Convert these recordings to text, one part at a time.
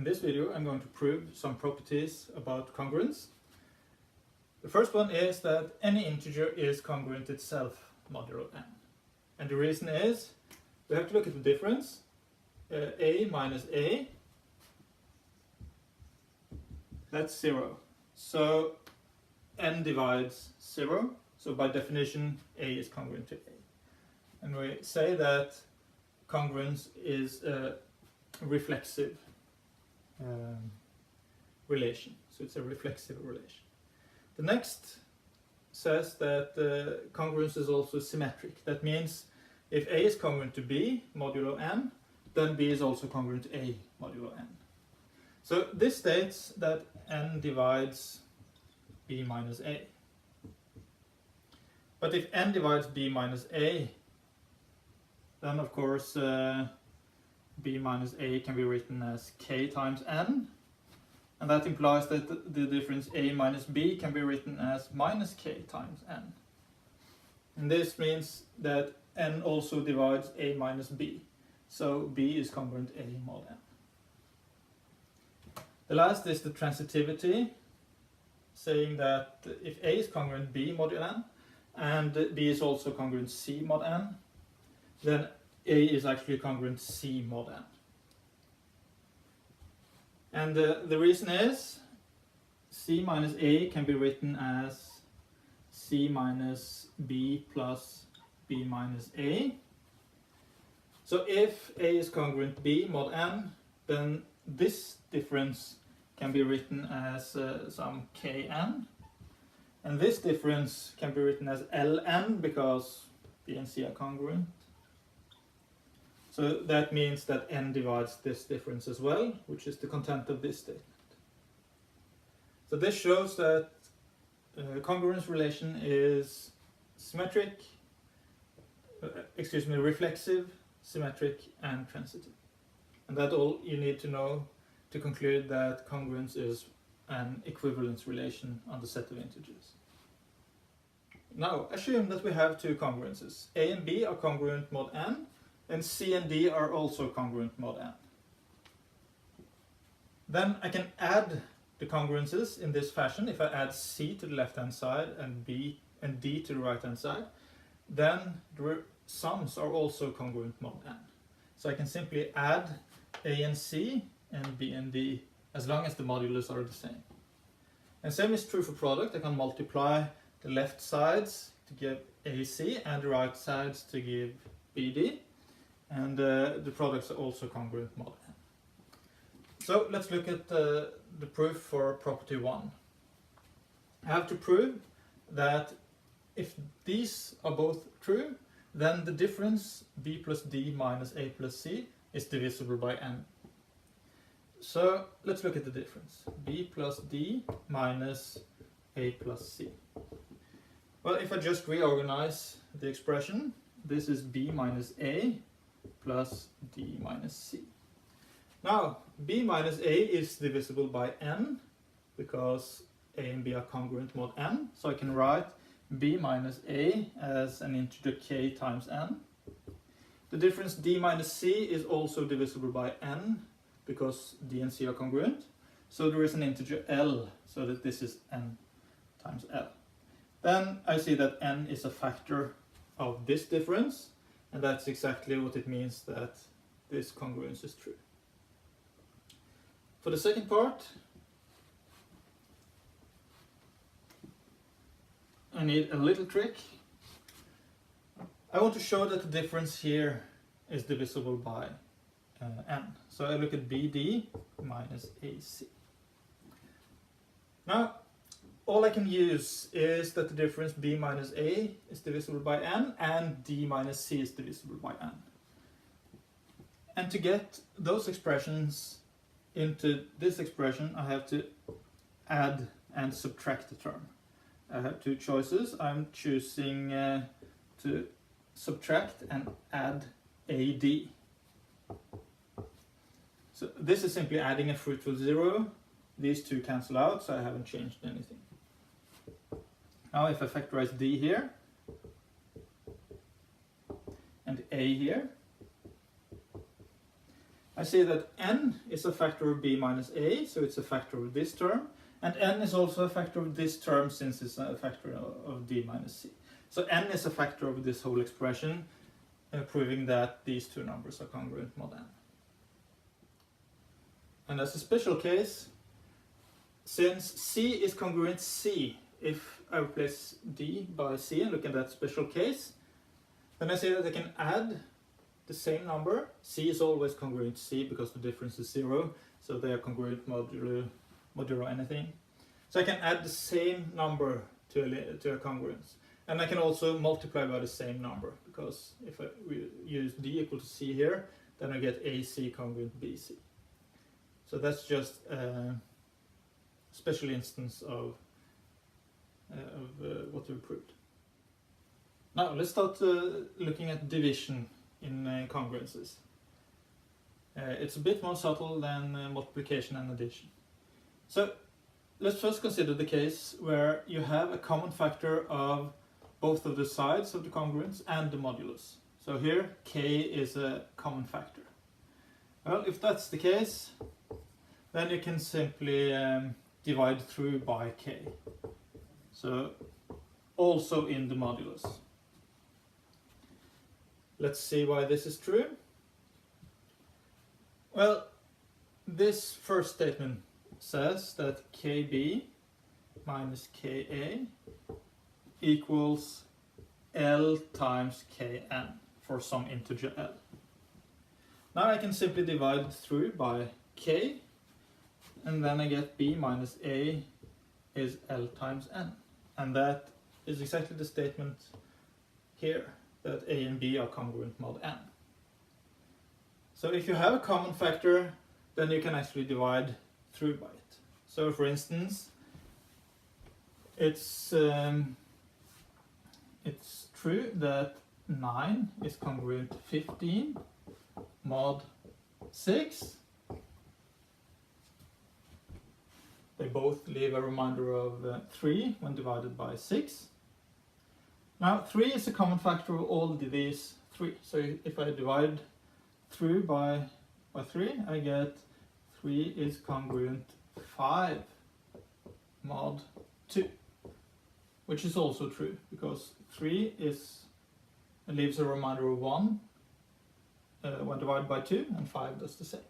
in this video I'm going to prove some properties about congruence. The first one is that any integer is congruent itself modulo n. And the reason is we have to look at the difference. A minus a, that's 0. So n divides 0. So by definition a is congruent to a. And we say that congruence is a reflexive relation. So it's a reflexive relation. The next says that congruence is also symmetric. That means if a is congruent to b modulo n, then b is also congruent to a modulo n. So this states that n divides b minus a. But if n divides b minus a, then of course b minus a can be written as k times n, and that implies that the difference a minus b can be written as minus k times n. And this means that n also divides a minus b, so b is congruent a mod n. The last is the transitivity, saying that if a is congruent b mod n, and b is also congruent c mod n, then a is actually congruent c mod n. And the reason is c minus a can be written as c minus b plus b minus a. So if a is congruent b mod n, then this difference can be written as some kn. And this difference can be written as ln because b and c are congruent. So that means that n divides this difference as well, which is the content of this statement. So this shows that congruence relation is symmetric, reflexive, symmetric, and transitive. And that's all you need to know to conclude that congruence is an equivalence relation on the set of integers. Now, assume that we have two congruences. A and b are congruent mod n, and c and d are also congruent mod n. Then I can add the congruences in this fashion. If I add c to the left hand side and b and d to the right hand side, then the sums are also congruent mod n. So I can simply add a and c and b and d as long as the modulus are the same. And same is true for product. I can multiply the left sides to give ac and the right sides to give bd. And the products are also congruent mod n. So let's look at the proof for property 1. I have to prove that if these are both true, then the difference b plus d minus a plus c is divisible by n. So let's look at the difference. B plus d minus a plus c. Well, if I just reorganize the expression, this is b minus a plus d minus c. Now, b minus a is divisible by n because a and b are congruent mod n. So I can write b minus a as an integer k times n. The difference d minus c is also divisible by n because d and c are congruent. So there is an integer l, so that this is n times l. Then I see that n is a factor of this difference, and that's exactly what it means that this congruence is true. For the second part, I need a little trick. I want to show that the difference here is divisible by n. So I look at bd minus ac. Now, all I can use is that the difference b minus a is divisible by n and d minus c is divisible by n. And to get those expressions into this expression, I have to add and subtract a term. I have two choices. I'm choosing to subtract and add AD. So this is simply adding a fruitful zero. These two cancel out, so I haven't changed anything. Now if I factorize D here and A here, I see that n is a factor of b minus a, so it's a factor of this term, and n is also a factor of this term since it's a factor of d minus c. So n is a factor of this whole expression, proving that these two numbers are congruent mod n. And as a special case, since c is congruent c, if I replace d by c and look at that special case, then I say that I can add the same number. C is always congruent to C because the difference is 0, so they are congruent modulo anything. So I can add the same number to a congruence. And I can also multiply by the same number, because if I use D equal to C here, then I get AC congruent BC. So that's just a special instance of what we proved. Now let's start looking at division in congruences. It's a bit more subtle than multiplication and addition. So let's first consider the case where you have a common factor of both of the sides of the congruence and the modulus. So here k is a common factor. Well, if that's the case, then you can simply divide through by k. So also in the modulus. Let's see why this is true. Well, this first statement says that kb minus ka equals L times Kn for some integer L. Now I can simply divide through by K, and then I get B minus A is L times N. And that is exactly the statement here, that A and B are congruent mod N. So if you have a common factor, then you can actually divide through by it. So for instance, it's true that 9 is congruent to 15 mod 6. They both leave a remainder of 3 when divided by 6. Now 3 is a common factor of all these 3. So if I divide through by 3, I get 3 is congruent 5 mod 2. Which is also true, because 3 leaves a remainder of 1 when divided by 2, and 5 does the same.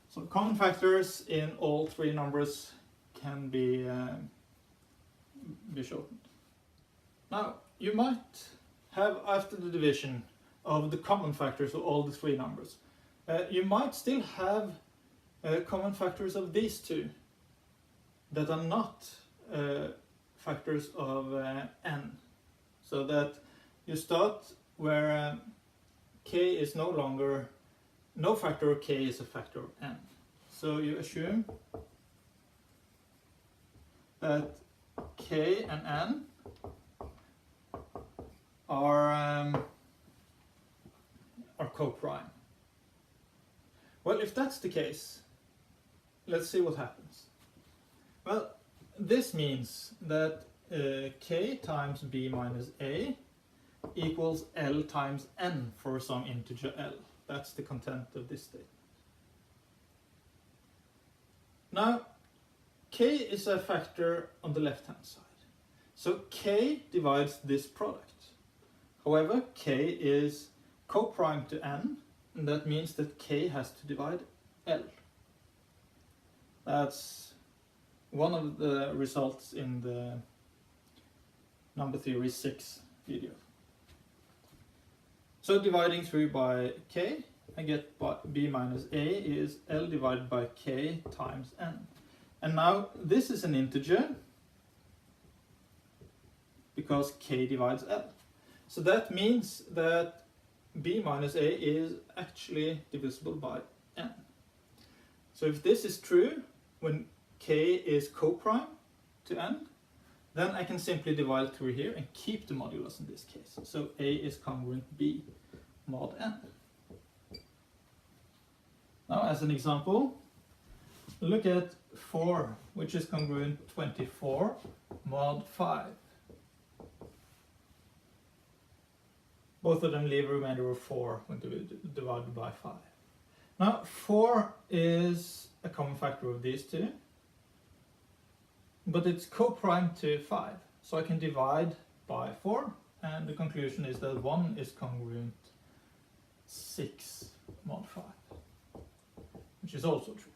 So common factors in all 3 numbers can be shortened. Now, you might have, after the division of the common factors of all the 3 numbers, you might still have common factors of these 2 that are not factors of n. So that you start where k is no longer, no factor of k is a factor of n. So you assume that k and n are co-prime. Well, if that's the case, let's see what happens. Well, this means that k times b minus a equals L times n for some integer L. That's the content of this statement. Now, k is a factor on the left-hand side. So k divides this product. However, k is co-prime to n, and that means that k has to divide L. That's one of the results in the number theory 6 video. So dividing through by k, I get b minus a is L divided by k times n. And now this is an integer because k divides L. So that means that b minus a is actually divisible by n. So if this is true, when k is co-prime to n, then I can simply divide through here and keep the modulus in this case. So a is congruent b mod n. Now as an example, look at 4, which is congruent 24 mod 5. Both of them leave a remainder of 4 when divided by 5. Now 4 is a common factor of these two, but it's co-prime to 5, so I can divide by 4, and the conclusion is that 1 is congruent 6 mod 5, which is also true.